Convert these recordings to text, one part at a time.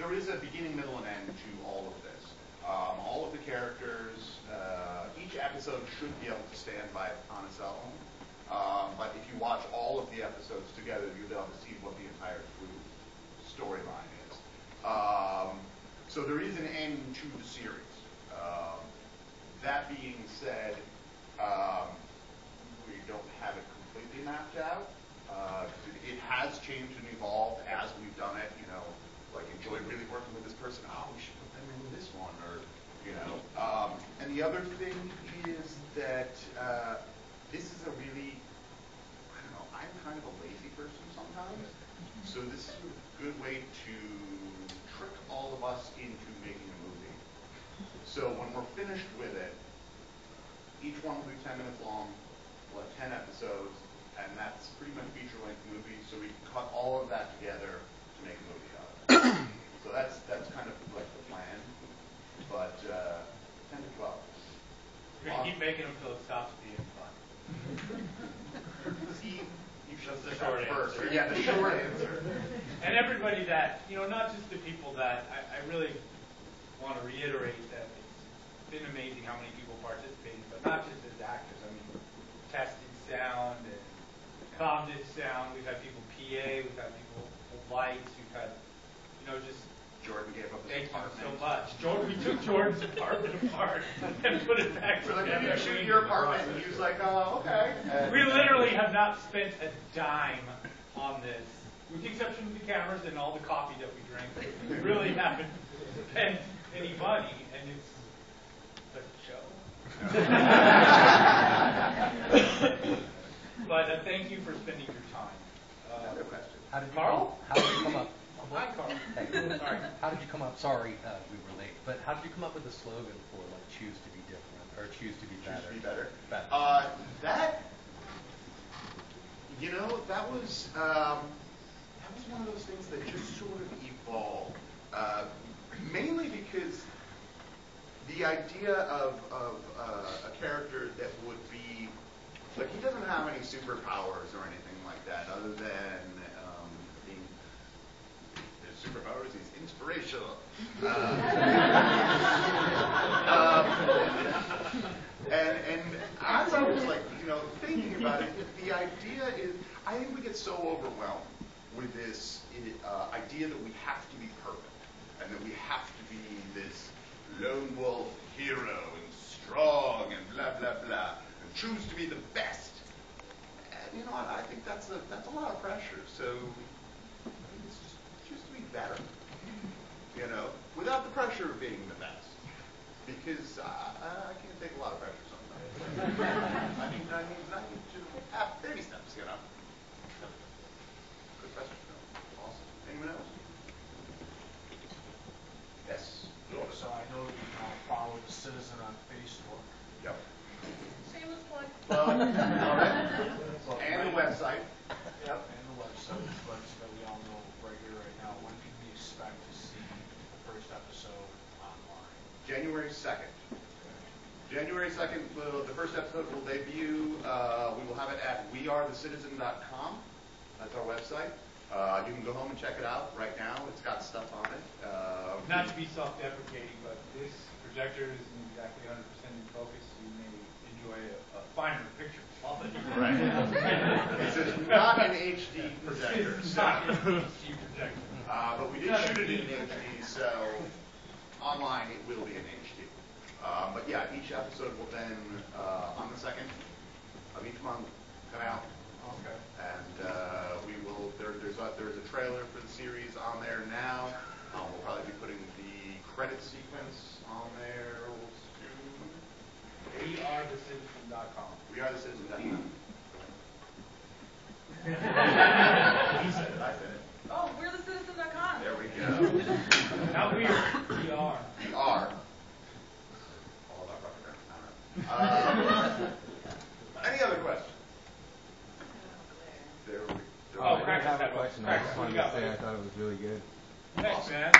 there is a beginning, middle, and end to all of this. All of the characters, each episode should be able to stand on its own. But if you watch all of the episodes together, you'll be able to see what the entire storyline is. So there is an end to the series. That being said, we don't have it completely mapped out. It has changed and evolved as we've done it. Like enjoyed really working with this person. Oh, we should put them in this one, or And the other thing is that this is a really, I don't know, I'm kind of a lazy person sometimes. So this is a good way to trick all of us into making a movie. So when we're finished with it, each one will be 10 minutes long. We'll have 10 episodes, and that's pretty much feature-length movie. So we can cut all of that together to make a movie out of it. So that's kind of like the plan. But 10 to 12. You're going to keep making them till it stops being fun. See, you should That's the say short that first. answer. Yeah, the short answer. And everybody that, not just the people that, I really want to reiterate that it's been amazing how many people participated, but not just as actors. I mean, tested sound and commed sound. We've had people PA, we've had people lights, we've had, just Jordan gave up his thank apartment. you so much. We took Jordan's apartment apart and put it back We're like, together. I'm going to shoot your apartment. And he was like, oh, okay. We literally have not spent a dime on this, with the exception of the cameras and all the coffee that we drank. We really haven't spent any money, and it's a show. But thank you for spending your time. Another question. Carl? How did you come up? Hi, Carl. Hey. Sorry. How did you come up? Sorry, we were late. But how did you come up with the slogan for choose to be different or choose to be better? Choose to be better. Better. That was one of those things that just sort of evolved. Mainly because the idea of a character that would be like, he doesn't have any superpowers or anything like that, other than being his superpowers. He's inspirational. And as I was thinking about it, the idea is, I think we get so overwhelmed with this idea that we have to be perfect, and that we have to be this lone wolf hero and strong and blah blah blah, and choose to be the best. And you know what? I think that's a lot of pressure. So it's just choose to be better. Without the pressure of being the best, because I can't take a lot of pressure sometimes. I need to have baby steps. Good question. Awesome. Anyone else? Yes. So I know you follow The Citizen on Facebook. Yep. Shameless plug. And the website. Yep. And the website, but we all know right here, right now. When can we expect to see the first episode online? January 2nd. January 2nd, the first episode will debut. We will have it at wearethecitizen.com. That's our website. You can go home and check it out right now. It's got stuff on it. Not to be self-deprecating, but this projector isn't exactly 100% in focus. You may enjoy a finer picture quality. Right. This is not an HD projector. It's not an HD projector. But we did shoot it in HD, so online it will be in HD. But yeah, each episode will then, on the 2nd of each month, come out. Okay. And there's a trailer for the series on there now. We'll probably be putting the credit sequence on there soon. wearethecitizen.com. Wearethecitizen.com. He said it, I said it. Oh, we'rethecitizen.com. There we go. Not weird. We are. We are. All about Rutherford. Any other questions? There we go. Oh, I Craig have a has question. I Craig, just what wanted you to got, say I buddy? thought it was really good. Thanks, man. I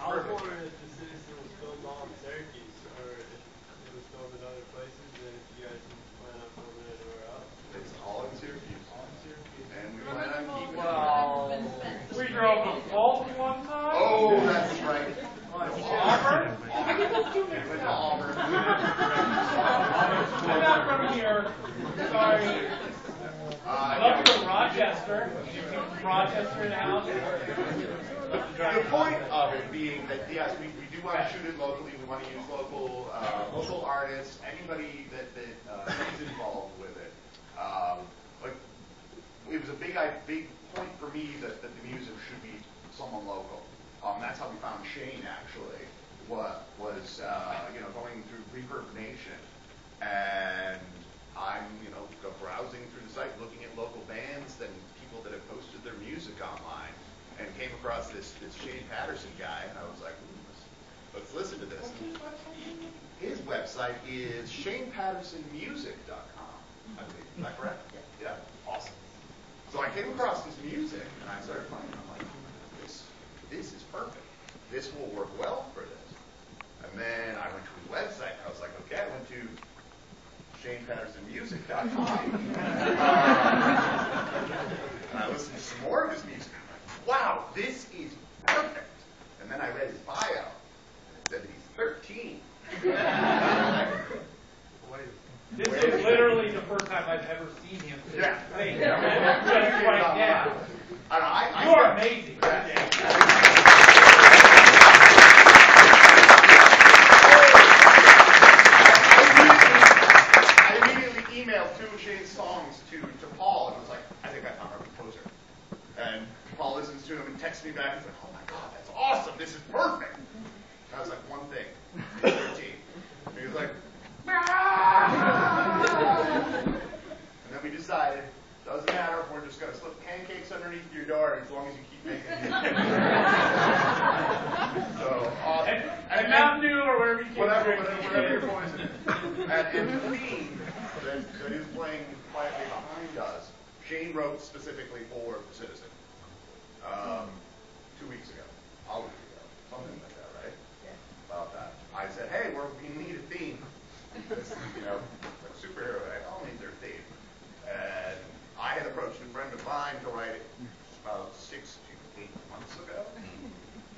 was wondering if The Citizen was filmed all in Syracuse, or if it was filmed in other places, and if you guys plan on filming it anywhere else. It's all in series. Rochester. Rochester in the house. The point of it being that yes, we do want to shoot it locally. We want to use local artists, anybody that is involved with it. But it was a big point for me that the music should be someone local. That's how we found Shane actually. Was going through Reverb Nation, and I'm go browsing through the site, looking at local bands and people that have posted their music online, and came across this Shane Patterson guy, and I was like, let's listen to this. His website is ShanePattersonMusic.com. I believe. Is that correct? Yeah. Awesome. So I came across his music, and I started playing. I'm like, this is perfect. This will work well for this. And then I went to his website, and I was like, okay, I went to ShanePattersonMusic.com. And I listened to some more of his music. I'm like, wow, this is perfect. And then I read his bio. It said that he's 13. This is literally the first time I've ever seen him. Yeah. Just right now. You are amazing. Emailed two of Shane's songs to Paul, and was like, I think I found our composer. And Paul listens to him and texts me back and says, oh my God, that's awesome, this is perfect. And I was like, one thing, he's 13. And he was like, and then we decided, doesn't matter if we're just going to slip pancakes underneath your door as long as you keep making music. So, awesome. And Mountain Dew or wherever you keep whatever your poison is. And the theme that is playing quietly behind us, Shane wrote specifically for The Citizen 2 weeks ago, a week ago, something like that, right? Yeah. About that. I said, hey, we need a theme. This, like superhero, they all need their theme. And I had approached a friend of mine to write it about 6 to 8 months ago.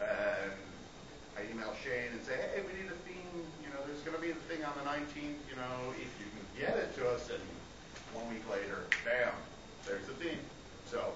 And I emailed Shane and say, hey, we need a theme. There's going to be the thing on the 19th. If you can get it to us. And 1 week later, bam, there's the theme. So,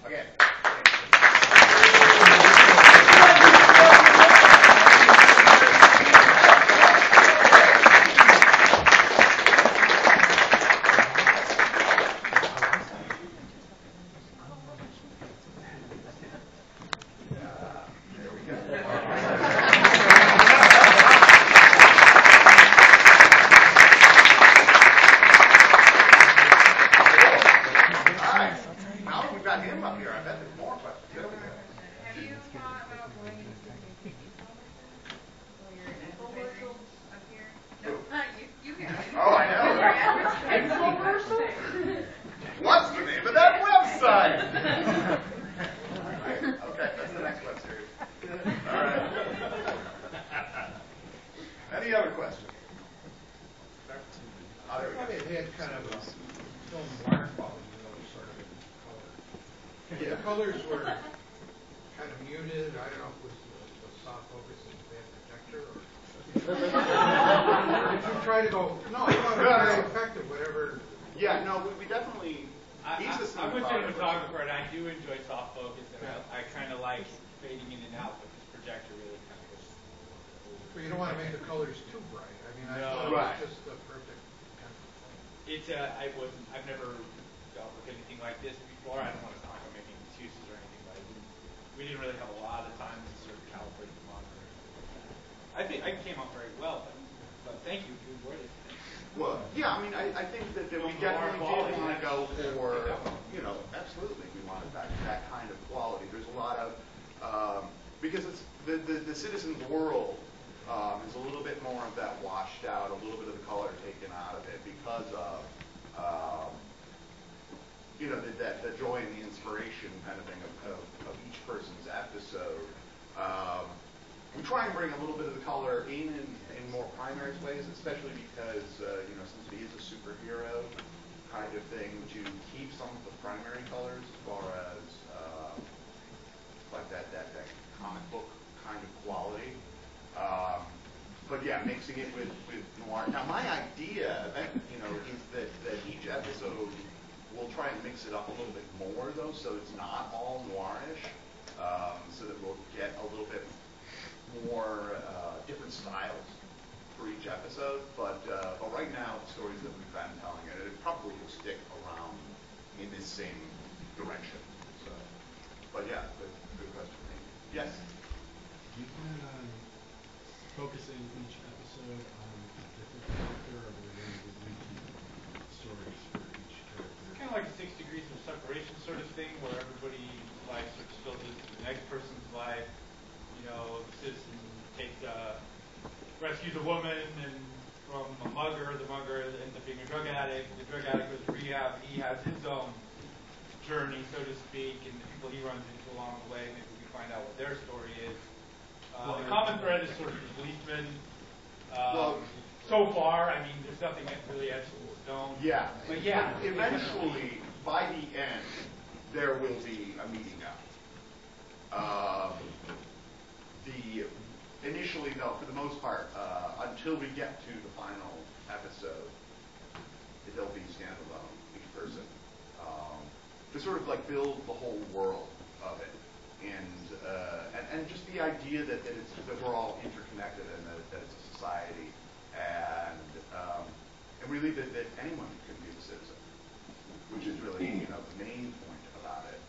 again. What's the name of that website? Okay, that's the next web series. All right. Any other questions? There we go. It had kind of a film noir quality, sort of in color. Yeah. The colors were kind of muted. I don't know if it was the soft focus and bad projector or. Did you try to go? No, I thought it was very effective. Whatever. Yeah, no, we definitely. I'm a cinematographer, and I do enjoy soft focus, and I kind of like fading in and out, but this projector really kind of goes. But you don't want to make the colors too bright. I mean, I thought it was just the perfect kind of thing. I've never dealt with anything like this before. I don't want to talk about making excuses or anything, but we didn't really have a lot of time to sort of calibrate the monitor. I think I came out very well, but thank you. You enjoyed it. Well, yeah, I mean, I think that we definitely did want to go for, absolutely, we wanted that kind of quality. There's a lot of, because it's the Citizen's world is a little bit more of that washed out, a little bit of the color taken out of it because of, the joy and the inspiration kind of thing of each person's episode. We try and bring a little bit of the color in more primary ways, especially because, since it is a superhero kind of thing, to keep some of the primary colors as far as like that comic book kind of quality. But yeah, mixing it with noir. Now my idea, is that each episode we'll try and mix it up a little bit more though, so it's not all noirish, so that we'll get a little bit more different styles for each episode. But right now, the stories that we've been telling, it probably will stick around in this same direction. So, but yeah, good question. Thank you. Yes. Do you plan on focusing each episode on a different character, or are there going to be repeat stories for each character? Kind of like a 6 degrees of separation sort of thing, where everybody's life sort of spills into the next person's life. You know, the citizen rescues a woman and from a mugger. The mugger ends up being a drug addict. The drug addict goes to rehab. He has his own journey, so to speak, and the people he runs into along the way. Maybe we can find out what their story is. The common thread is sort of the policeman. So far, I mean, there's nothing that really etched in stone. Yeah. But yeah. Eventually, by the end, there will be a meeting up. Initially, though, for the most part, until we get to the final episode, they'll be standalone, each person, to sort of like build the whole world of it, and just the idea that we're all interconnected and that it's a society, and really that anyone can be a citizen, which is really the main point about it.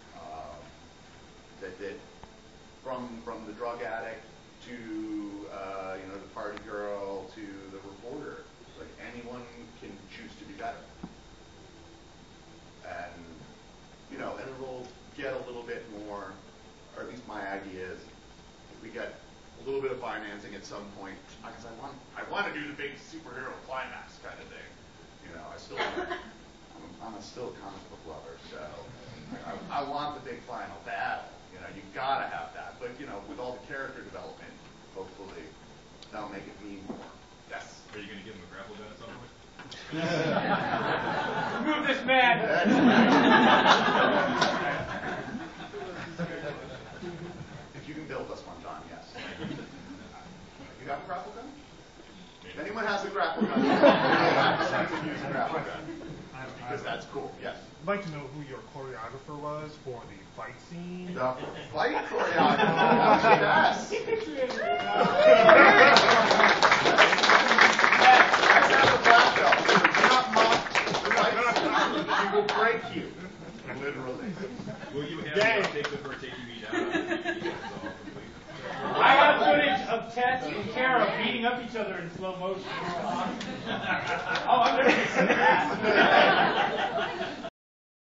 That from the drug addict to the party girl to the reporter, like anyone can choose to be better, and and it'll get a little bit more, or at least my idea is, if we get a little bit of financing at some point, because I want to do the big superhero climax kind of thing. I'm still a comic book lover, so I want the big final battle. You gotta have that. But with all the character development, hopefully that'll make it mean more. Yes. Are you gonna give him a grapple gun at some point? Remove this man. If you can build us one, John, yes. You have a grapple gun? If anyone has a grapple gun, you can use a grapple gun. Because that's cool, yes. I'd like to know who your choreographer was for the fight scene. The fight choreographer, yes. I have a black belt. Do not mock the fight. She will break you, literally. Will you have take the first ATV down? I have footage of Tess and Kara beating up each other in slow motion.